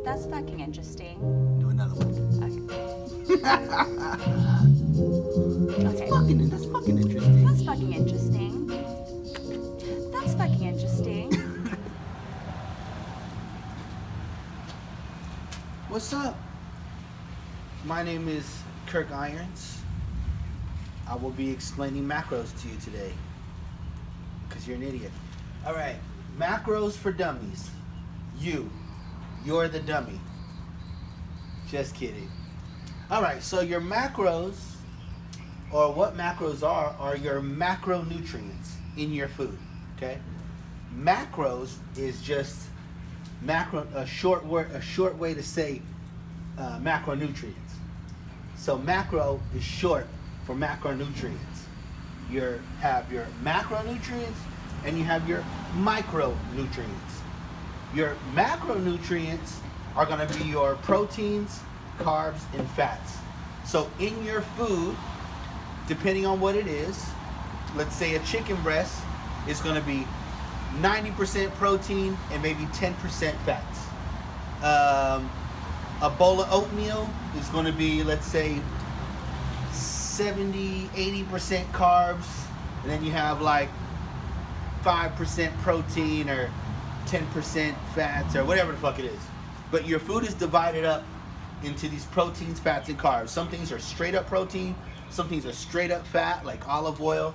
That's fucking interesting. Do another one. Okay. That's fucking interesting. That's fucking interesting. That's fucking interesting. What's up? My name is Kirk Irons. I will be explaining macros to you today. Because you're an idiot. Alright, macros for dummies. You're the dummy. Just kidding. Alright, so your macros, or what macros are your macronutrients in your food. Okay? Macros is just a short way to say macronutrients. So macro is short for macronutrients. You have your macronutrients and you have your micronutrients. Your macronutrients are going to be your proteins, carbs, and fats. So in your food, depending on what it is, let's say a chicken breast is going to be 90% protein and maybe 10% fats. A bowl of oatmeal is going to be, let's say, 70-80% carbs, and then you have like 5% protein or 10% fats or whatever the fuck it is. But your food is divided up into these proteins, fats, and carbs. Some things are straight up protein, some things are straight up fat, like olive oil.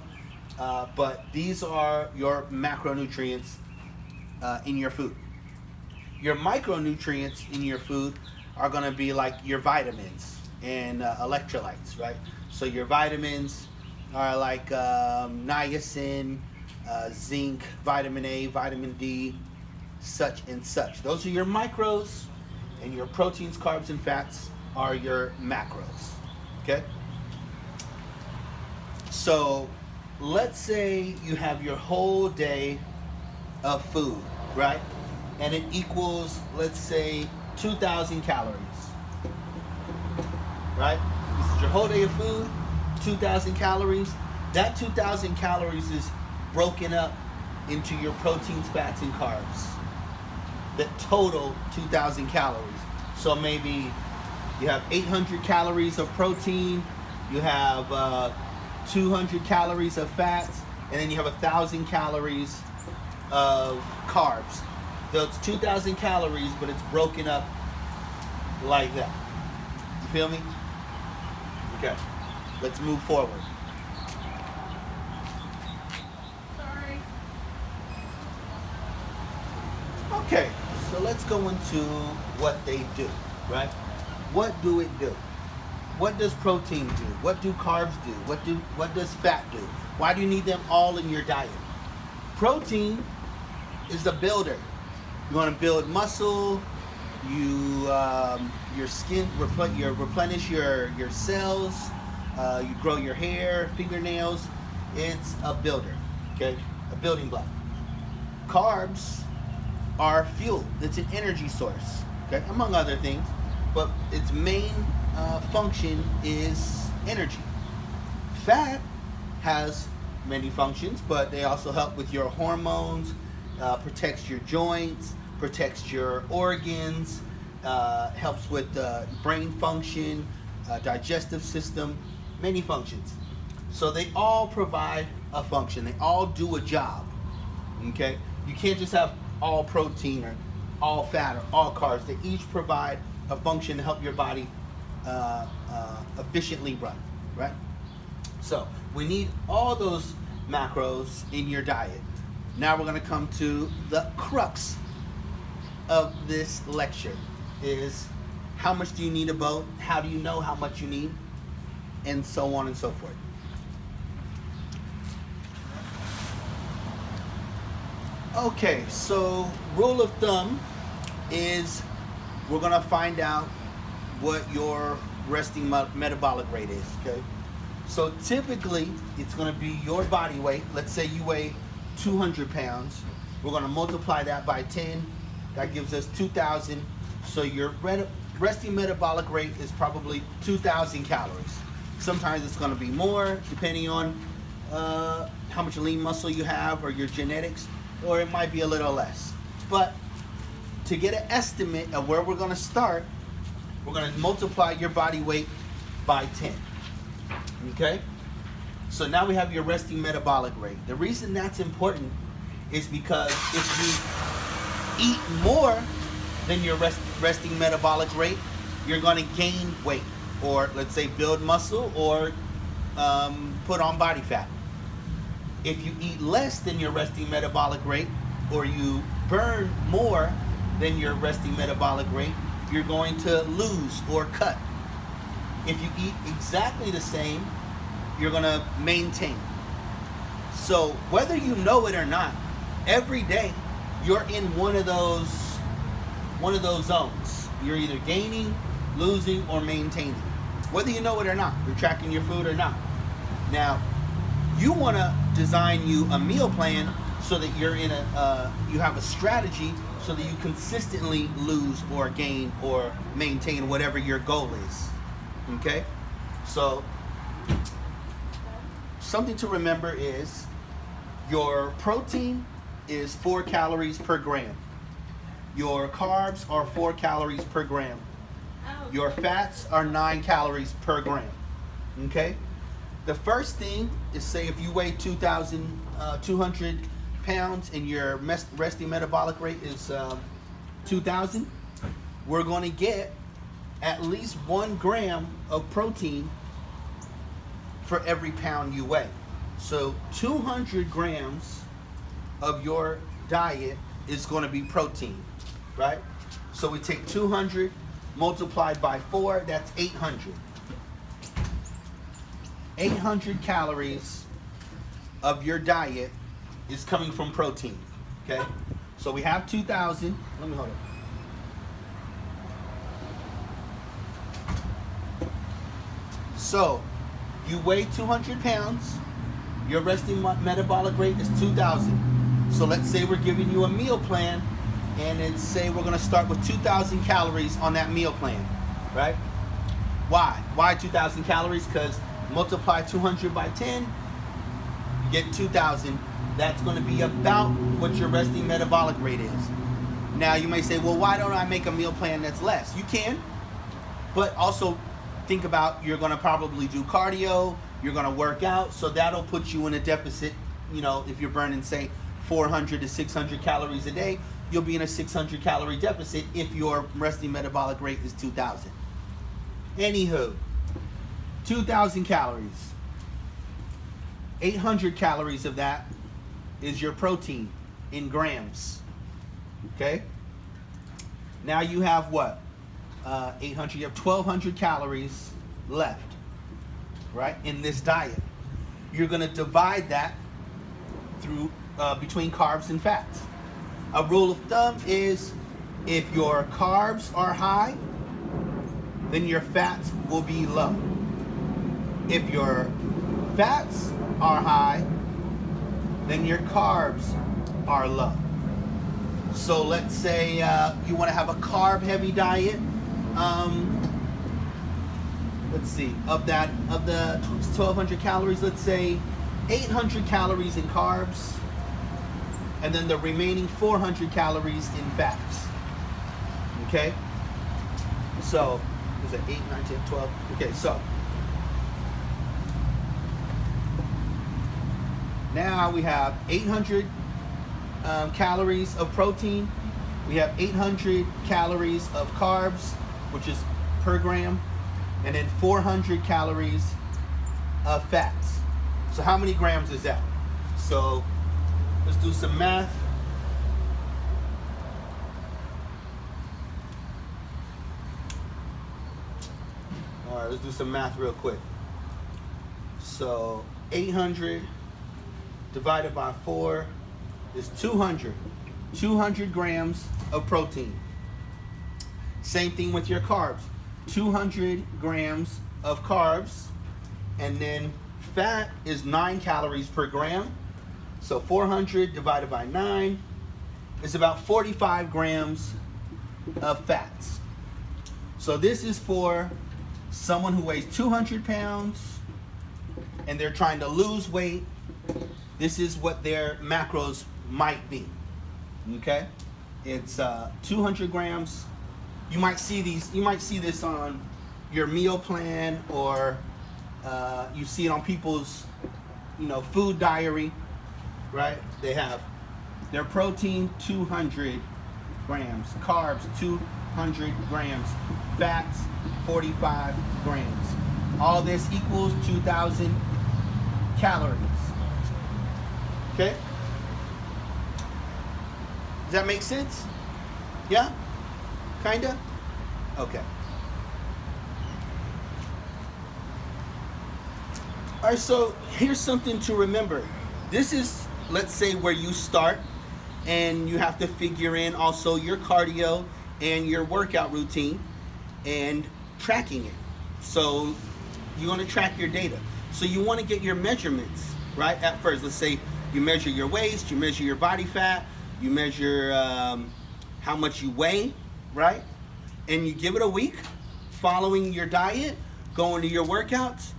But these are your macronutrients in your food. Your micronutrients in your food are going to be like your vitamins and electrolytes, right? So your vitamins are like niacin, zinc, vitamin A, vitamin D, such and such. Those are your micros, and your proteins, carbs, and fats are your macros. Okay? So let's say you have your whole day of food, right? And it equals, let's say, 2,000 calories. Right? This is your whole day of food, 2,000 calories. That 2,000 calories is broken up into your proteins, fats, and carbs. That total 2,000 calories. So maybe you have 800 calories of protein, you have 200 calories of fats, and then you have 1,000 calories of carbs. That's 2,000 calories, but it's broken up like that. You feel me? Okay, let's move forward. Sorry. Okay, so let's go into what they do, right? What do it do? What does protein do? What do carbs do? What does fat do? Why do you need them all in your diet? Protein is a builder. You want to build muscle. Your skin, replenish your cells. You grow your hair, fingernails. It's a builder, okay? A building block. Carbs are fuel. It's an energy source, okay? Among other things, but its main function is energy. Fat has many functions, but they also help with your hormones, protects your joints, protects your organs, helps with brain function, digestive system, many functions. So they all provide a function. They all do a job. Okay? You can't just have all protein or all fat or all carbs. They each provide a function to help your body efficiently run, right? So we need all those macros in your diet. Now we're going to come to the crux of this lecture, is how much do you need of both? How do you know how much you need? And so on and so forth. Okay, so rule of thumb is we're going to find out what your resting metabolic rate is, okay? So typically, it's going to be your body weight. Let's say you weigh 200 pounds. We're going to multiply that by 10. That gives us 2,000. So your resting metabolic rate is probably 2,000 calories. Sometimes it's going to be more, depending on how much lean muscle you have or your genetics, or it might be a little less. But to get an estimate of where we're going to start, we're going to multiply your body weight by 10. Okay? So now we have your resting metabolic rate. The reason that's important is because if you eat more than your resting metabolic rate, you're going to gain weight, or let's say build muscle, or put on body fat. If you eat less than your resting metabolic rate, or you burn more than your resting metabolic rate, you're going to lose or cut. If you eat exactly the same, you're going to maintain. So whether you know it or not, every day you're in one of those zones. You're either gaining, losing, or maintaining. Whether you know it or not, you're tracking your food or not. Now, you want to design you a meal plan so that you're in you have a strategy so that you consistently lose or gain or maintain whatever your goal is. Okay? So, something to remember is your protein is 4 calories per gram. Your carbs are 4 calories per gram. Your fats are 9 calories per gram. Okay? The first thing is, say if you weigh 2,200 pounds and your resting metabolic rate is 2,000, we're going to get at least 1 gram of protein for every pound you weigh. So 200 grams of your diet is going to be protein, right? So we take 200 multiplied by 4, that's 800. 800 calories of your diet is coming from protein, okay? So we have 2,000. Let me hold it. So you weigh 200 pounds. Your resting metabolic rate is 2,000. So let's say we're giving you a meal plan, and it's say we're going to start with 2,000 calories on that meal plan, right? Why? Why 2,000 calories? Because multiply 200 by 10, you get 2,000. That's going to be about what your resting metabolic rate is. Now you may say, well, why don't I make a meal plan that's less? You can, but also think about, you're going to probably do cardio, you're going to work out, so that'll put you in a deficit. You know, if you're burning, say, 400 to 600 calories a day, you'll be in a 600 calorie deficit if your resting metabolic rate is 2,000. Anywho, 2,000 calories. 800 calories of that is your protein in grams. Okay? Now you have what? 800, you have 1,200 calories left, right, in this diet. You're going to divide that through between carbs and fats. A rule of thumb is, if your carbs are high, then your fats will be low. If your fats are high, then your carbs are low. So let's say you want to have a carb-heavy diet. Let's see, of the 1,200 calories, let's say 800 calories in carbs, and then the remaining 400 calories in fats. Okay? So, is it 8, 9, 10, 12? Okay, so now we have 800 calories of protein. We have 800 calories of carbs, which is per gram, and then 400 calories of fats. So how many grams is that? So let's do some math. All right, let's do some math real quick. So 800 divided by 4 is 200. 200 grams of protein. Same thing with your carbs. 200 grams of carbs, and then fat is 9 calories per gram. So 400 divided by 9 is about 45 grams of fats. So this is for someone who weighs 200 pounds and they're trying to lose weight. This is what their macros might be. Okay? It's 200 grams. You might see these. You might see this on your meal plan, or you see it on people's, food diary, right? They have their protein 200 grams, carbs 200 grams, fats 45 grams. All this equals 2,000 calories. Okay? Does that make sense? Yeah? Kinda? Okay. All right, so here's something to remember. This is, let's say, where you start, and you have to figure in also your cardio and your workout routine and tracking it. So you want to track your data. So you want to get your measurements, right? At first, let's say you measure your waist, you measure your body fat, you measure how much you weigh, right? And you give it a week following your diet, going to your workouts.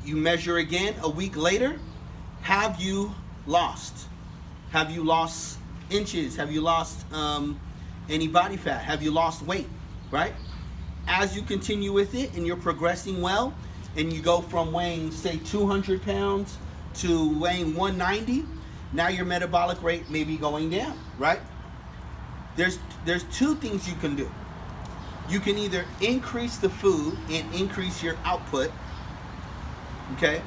You measure again a week later. Have you lost? Have you lost inches? Have you lost any body fat? Have you lost weight, right? As you continue with it and you're progressing well, and you go from weighing, say, 200 pounds to weighing 190, now your metabolic rate may be going down, right? There's two things you can do. You can either increase the food and increase your output, okay?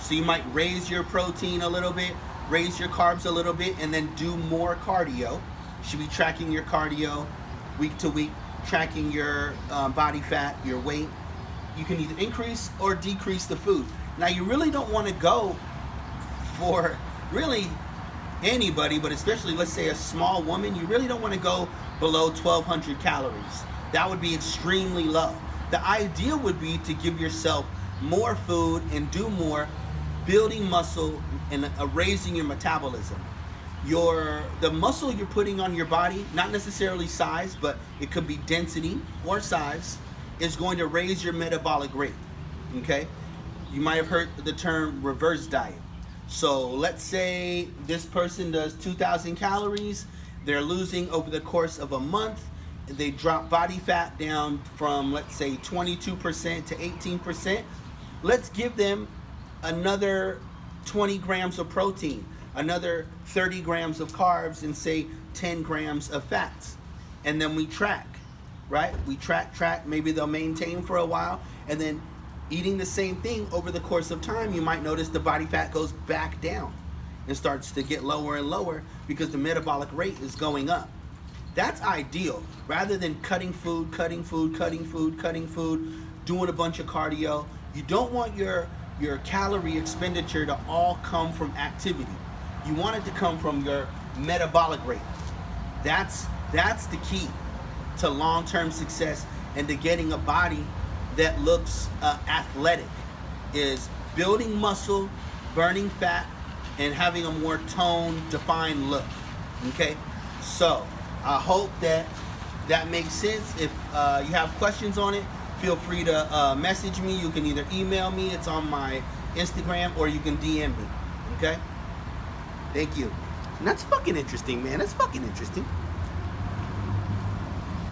So you might raise your protein a little bit, raise your carbs a little bit, and then do more cardio. You should be tracking your cardio week to week, tracking your body fat, your weight. You can either increase or decrease the food. Now, you really don't want to go for really anybody, but especially, let's say, a small woman, you really don't want to go below 1,200 calories. That would be extremely low. The idea would be to give yourself more food and do more, building muscle and raising your metabolism. The muscle you're putting on your body, not necessarily size, but it could be density or size, is going to raise your metabolic rate, okay? You might have heard the term reverse diet. So let's say this person does 2,000 calories. They're losing over the course of a month. They drop body fat down from, let's say, 22% to 18%. Let's give them another 20 grams of protein, another 30 grams of carbs, and say 10 grams of fats. And then we track, right? We track. Maybe they'll maintain for a while. And then eating the same thing over the course of time, you might notice the body fat goes back down and starts to get lower and lower because the metabolic rate is going up. That's ideal, rather than cutting food, doing a bunch of cardio. You don't want your calorie expenditure to all come from activity. You want it to come from your metabolic rate. That's the key to long-term success and to getting a body that looks athletic, is building muscle, burning fat, and having a more toned, defined look. Okay? So I hope that makes sense. If you have questions on it, feel free to message me. You can either email me, it's on my Instagram, or you can DM me. Okay? Thank you. And that's fucking interesting, man. That's fucking interesting.